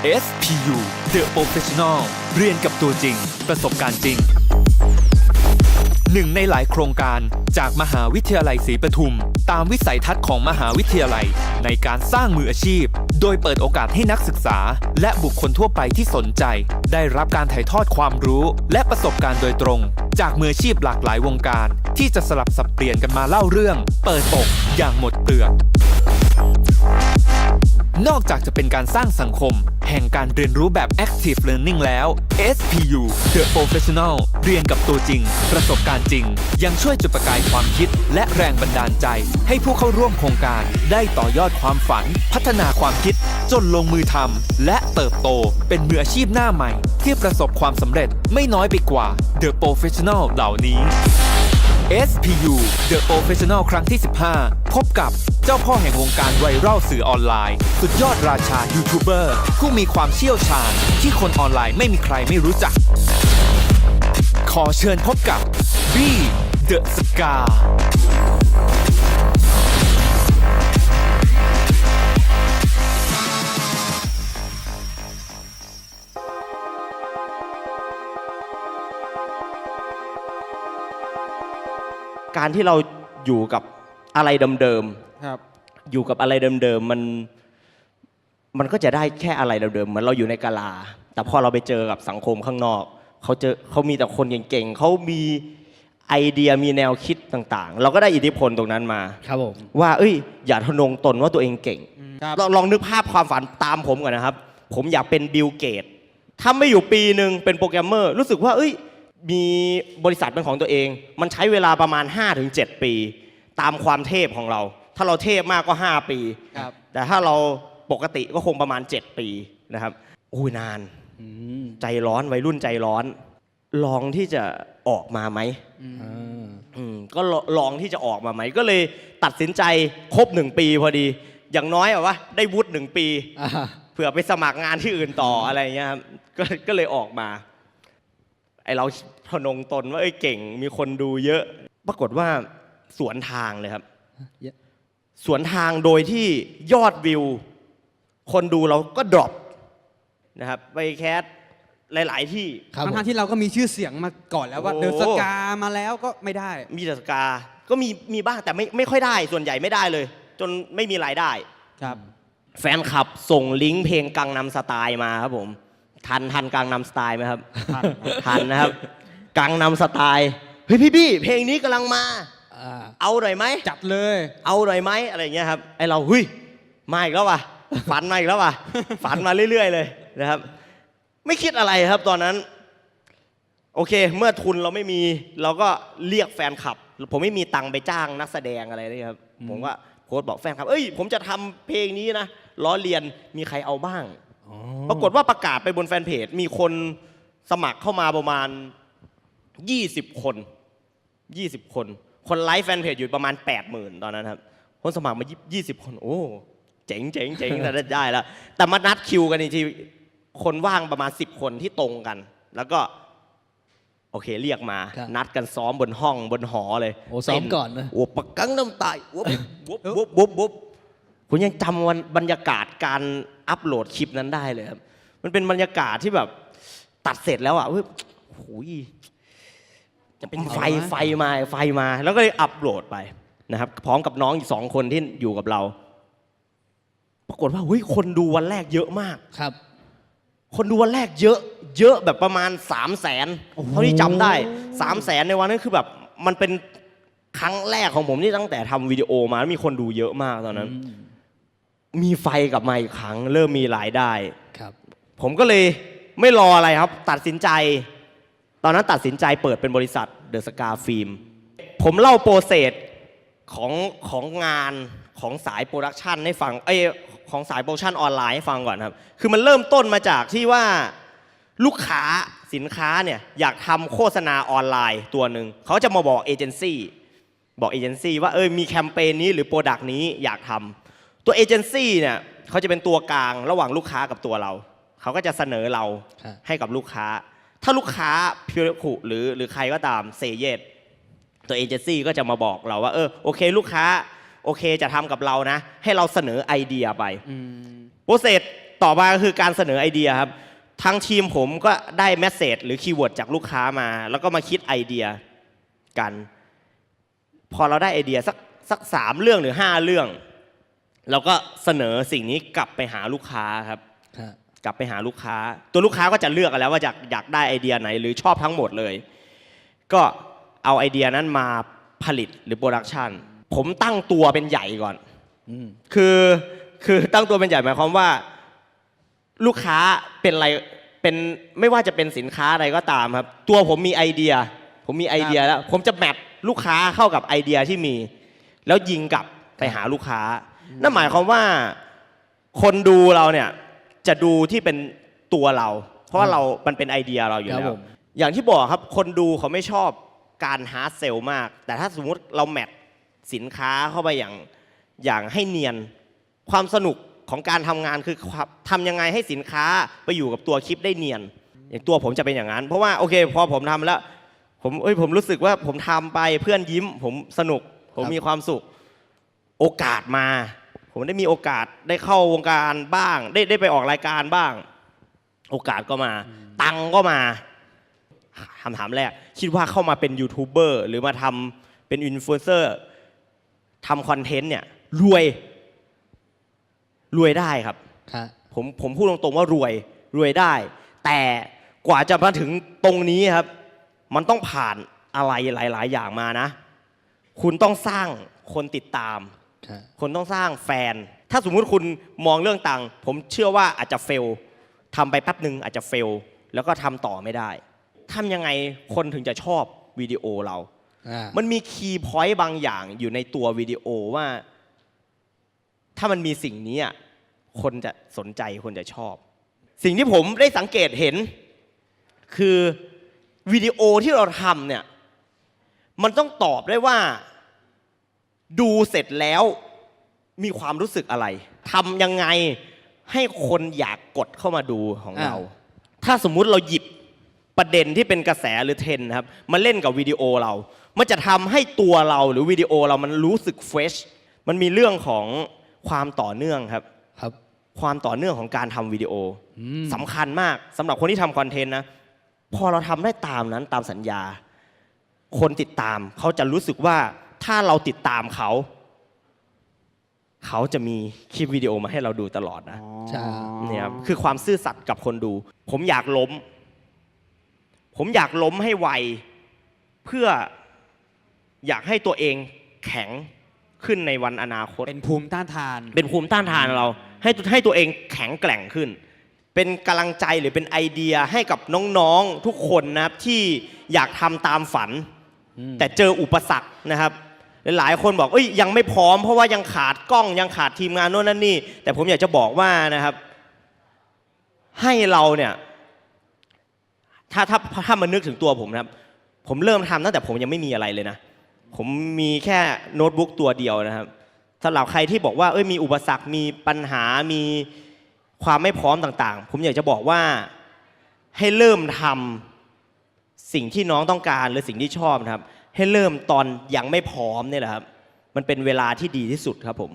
SPU The Professional เรียนกับตัวจริงประสบการณ์จริงหนึ่งในหลายโครงการจากมหาวิทยาลัยศรีปทุมตามวิสัยทัศน์ของมหาวิทยาลัยในการสร้างมืออาชีพโดยเปิดโอกาสให้นักศึกษาและบุคคลทั่วไปที่สนใจได้รับการถ่ายทอดความรู้และประสบการณ์โดยตรงจากมืออาชีพหลากหลายวงการที่จะสลับสับเปลี่ยนกันมาเล่าเรื่องเปิดอกอย่างหมดเปลือกนอกจากจะเป็นการสร้างสังคมแห่งการเรียนรู้แบบ Active Learning แล้ว SPU The Professional เรียนกับตัวจริงประสบการณ์จริงยังช่วยจุดประกายความคิดและแรงบันดาลใจให้ผู้เข้าร่วมโครงการได้ต่อยอดความฝันพัฒนาความคิดจนลงมือทำและเติบโตเป็นมืออาชีพหน้าใหม่ที่ประสบความสำเร็จไม่น้อยไปกว่า The Professional เหล่านี้SPU The Professional ครั้งที่ 15 พบกับเจ้าพ่อแห่งวงการไวรัลสื่อออนไลน์สุดยอดราชายูทูบเบอร์ผู้มีความเชี่ยวชาญที่คนออนไลน์ไม่มีใครไม่รู้จักขอเชิญพบกับ B The Scarการที่เราอยู่กับอะไรเดิมๆครับอยู่กับอะไรเดิมๆมันก็จะได้แค่อะไรเดิมๆเหมือนเราอยู่ในกาลาแต่พอเราไปเจอกับสังคมข้างนอกเขามีแต่คนเก่งๆเขามีไอเดียมีแนวคิดต่างๆเราก็ได้อิทธิพลตรงนั้นมาครับผมว่าอย่าทะนงตนว่าตัวเองเก่งลองนึกภาพความฝันตามผมก่อนนะครับผมอยากเป็นบิลเกตถ้าไม่อยู่ปีหนึ่งเป็นโปรแกรมเมอร์รู้สึกว่ามีบริษัทเป็นของตัวเองมันใช้เวลาประมาณ 5-7 ปีตามความเทพของเราถ้าเราเทพมากก็5 ปีแต่ถ้าเราปกติก็คงประมาณ7 ปีนะครับนานใจร้อนวัยรุ่นใจร้อนลองที่จะออกมาไหมก็ลองที่จะออกมาไหมก็เลยตัดสินใจครบ1 ปีพอดีอย่างน้อยว่าได้วุฒิ1 ปีเผื่อไปสมัครงานที่อื่นต่ออะไรเงี้ยครับก็เลยออกมาเราพนงตนว่าเก่งมีคนดูเยอะปรากฏว่าสวนทางเลยครับสวนทางโดยที่ยอดวิวคนดูเราก็ดรอปนะครับไปแคสหลายๆที่ทั้งที่เราก็มีชื่อเสียงมาก่อนแล้วว่าเดอะสกามาแล้วก็ไม่ได้มีเดอะสกาก็มีบ้างแต่ไม่ค่อยได้ส่วนใหญ่ไม่ได้เลยจนไม่มีรายได้ครับแฟนคลับส่งลิงก์เพลงกังนัมสไตล์มาครับผมทันกังนัมสไตล์ไหมครับทันนะครับกังนัมสไตล์พี่เพลงนี้กำลังมาเอาหน่อยไหมจัดเลยเอาหน่อยไหมอะไรเงี้ยครับเรามาอีกแล้วว่ะฝันมาอีกแล้วว่ะฝันมาเรื่อยๆเลยนะครับไม่คิดอะไรครับตอนนั้นโอเคเมื่อทุนเราไม่มีเราก็เรียกแฟนคลับผมไม่มีตังค์ไปจ้างนักแสดงอะไรเลยครับผมก็โค้ชบอกแฟนคลับผมจะทำเพลงนี้นะล้อเลียนมีใครเอาบ้างปรากฏว่าประกาศไปบนแฟนเพจมีคนสมัครเข้ามาประมาณ20 คนคนไลฟ์แฟนเพจอยู่ประมาณ 80,000 ตอนนั้นครับคนสมัครมา20 คนโอ้เจ๋งแต่ได้แล้วแต่มานัดคิวกันอีกทีคนว่างประมาณ10 คนที่ตรงกันแล้วก็โอเคเรียกมานัดกันซ้อมบนห้องบนหอเลยซ้อมก่อนนะปะกังน้ำตายวุบผมยังจำวันบรรยากาศการอัปโหลดคลิปนั้นได้เลยครับมันเป็นบรรยากาศที่แบบตัดเสร็จแล้วจะเป็นไฟมาแล้วก็เลยอัปโหลดไปนะครับพร้อมกับน้องอีก2 คนที่อยู่กับเราปรากฏว่าคนดูวันแรกเยอะมากครับคนดูวันแรกเยอะแบบประมาณ 300,000 เท่าที่จำได้ 300,000 ในวันนั้นคือแบบมันเป็นครั้งแรกของผมที่ตั้งแต่ทำวิดีโอมามีคนดูเยอะมากตอนนั้นมีไฟกลับมาอีกครั้งเริ่มมีรายได้ครับผมก็เลยไม่รออะไรครับตัดสินใจตอนนั้นตัดสินใจเปิดเป็นบริษัทเดอะสกาฟิล์มผมเล่าโปรเซสของงานของสายโปรดักชันให้ฟังของสายโปรดักชันออนไลน์ให้ฟังก่อนครับคือมันเริ่มต้นมาจากที่ว่าลูกค้าสินค้าเนี่ยอยากทำโฆษณาออนไลน์ตัวหนึ่งเขาจะมาบอกเอเจนซี่ว่ามีแคมเปญนี้หรือโปรดักต์นี้อยากทำตัวเอเจนซี่เนี่ยเขาจะเป็นตัวกลางระหว่างลูกค้ากับตัวเราเขาก็จะเสนอเราให้กับลูกค้าถ้าลูกค้าพิวคุหรือใครก็ตามเซเยสตัวเอเจนซี่ก็จะมาบอกเราว่าโอเคลูกค้าโอเคจะทำกับเรานะให้เราเสนอไอเดียไปโปรเซส ต่อมาก็คือการเสนอไอเดียครับทางทีมผมก็ได้เมสเซจหรือคีย์เวิร์ดจากลูกค้ามา แล้วก็มาคิดไอเดียกัน พอเราได้ไอเดียสัก3 เรื่องหรือ 5 เรื่องเราก็เสนอสิ่งนี้กลับไปหาลูกค้าครับ กลับไปหาลูกค้า ตัวลูกค้าก็จะเลือกกันแล้วว่าอยากได้ไอเดียไหนหรือชอบทั้งหมดเลย ก็เอาไอเดียนั้นมาผลิตหรือโปรดักชันผมตั้งตัวเป็นใหญ่ก่อนคือตั้งตัวเป็นใหญ่หมายความว่าลูกค้าเป็นอะไรเป็นไม่ว่าจะเป็นสินค้าอะไรก็ตามครับตัวผมมีไอเดียแล้วผมจะแมทลูกค้าเข้ากับไอเดียที่มีแล้วยิงกลับไปหาลูกค้านั่นหมายความว่าคนดูเราเนี่ยจะดูที่เป็นตัวเราเพราะว่ามันเป็นไอเดียเราอยู่แล้วอย่างที่บอกครับคนดูเขาไม่ชอบการฮาร์ดเซลมากแต่ถ้าสมมุติเราแมทสินค้าเข้าไปอย่างให้เนียนความสนุกของการทำงานคือทำยังไงให้สินค้าไปอยู่กับตัวคลิปได้เนียนอย่างตัวผมจะเป็นอย่างนั้นเพราะว่าโอเคพอผมทำแล้วผมรู้สึกว่าผมทำไปเพื่อนยิ้มผมสนุกผมมีความสุขโอกาสมาผมได้มีโอกาสได้เข้าวงการบ้างได้ไปออกรายการบ้างโอกาสก็มาตังก็มาคำถามแรกคิดว่าเข้ามาเป็นยูทูบเบอร์หรือมาทำเป็นอินฟลูเอนเซอร์ทำคอนเทนต์เนี่ยรวยได้ครับผมพูดตรงๆว่ารวยได้แต่กว่าจะมาถึงตรงนี้ครับมันต้องผ่านอะไรหลายๆอย่างมานะคุณต้องสร้างคนติดตามคนต้องสร้างแฟนถ้าสมมุติคุณมองเรื่องตังค์ผมเชื่อว่าอาจจะเฟลทำไปแป๊บหนึ่งอาจจะเฟลแล้วก็ทำต่อไม่ได้ทำยังไงคนถึงจะชอบวิดีโอเรามันมีคีย์พอยต์บางอย่างอยู่ในตัววิดีโอว่าถ้ามันมีสิ่งนี้คนจะสนใจคนจะชอบสิ่งที่ผมได้สังเกตเห็นคือวิดีโอที่เราทำเนี่ยมันต้องตอบได้ว่าดูเสร็จแล้วมีความรู้สึกอะไรทำยังไงให้คนอยากกดเข้ามาดูของเราถ้าสมมุติเราหยิบประเด็นที่เป็นกระแสหรือเทรนด์ครับมาเล่นกับวิดีโอเรามันจะทำให้ตัวเราหรือวิดีโอเรามันรู้สึกเฟรชมันมีเรื่องของความต่อเนื่องครับความต่อเนื่องของการทำวิดีโอสำคัญมากสำหรับคนที่ทำคอนเทนต์นะพอเราทำได้ตามนั้นตามสัญญาคนติดตามเขาจะรู้สึกว่าถ้าเราติดตามเขาจะมีคลิปวิดีโอมาให้เราดูตลอดนะเนี่ยครับคือความซื่อสัตย์กับคนดูผมอยากล้มให้ไวเพื่ออยากให้ตัวเองแข็งขึ้นในวันอนาคตเป็นภูมิต้านทานเราให้ตัวเองแข็งแกร่งขึ้นเป็นกำลังใจหรือเป็นไอเดียให้กับน้องๆทุกคนนะครับที่อยากทำตามฝันแต่เจออุปสรรคนะครับหลายคนบอกยังไม่พร้อมเพราะว่ายังขาดกล้องยังขาดทีมงานโน่นนั่นนี่แต่ผมอยากจะบอกว่านะครับให้เราเนี่ยถ้ามันนึกถึงตัวผมนะครับผมเริ่มทำตั้งแต่ผมยังไม่มีอะไรเลยนะผมมีแค่โน้ตบุ๊กตัวเดียวนะครับสำหรับใครที่บอกว่ามีอุปสรรคมีปัญหามีความไม่พร้อมต่างๆผมอยากจะบอกว่าให้เริ่มทำสิ่งที่น้องต้องการหรือสิ่งที่ชอบนะครับให้เริ่มตอนยังไม่พร้อมนี่แหละครับมันเป็นเวลาที่ดีที่สุดครับผม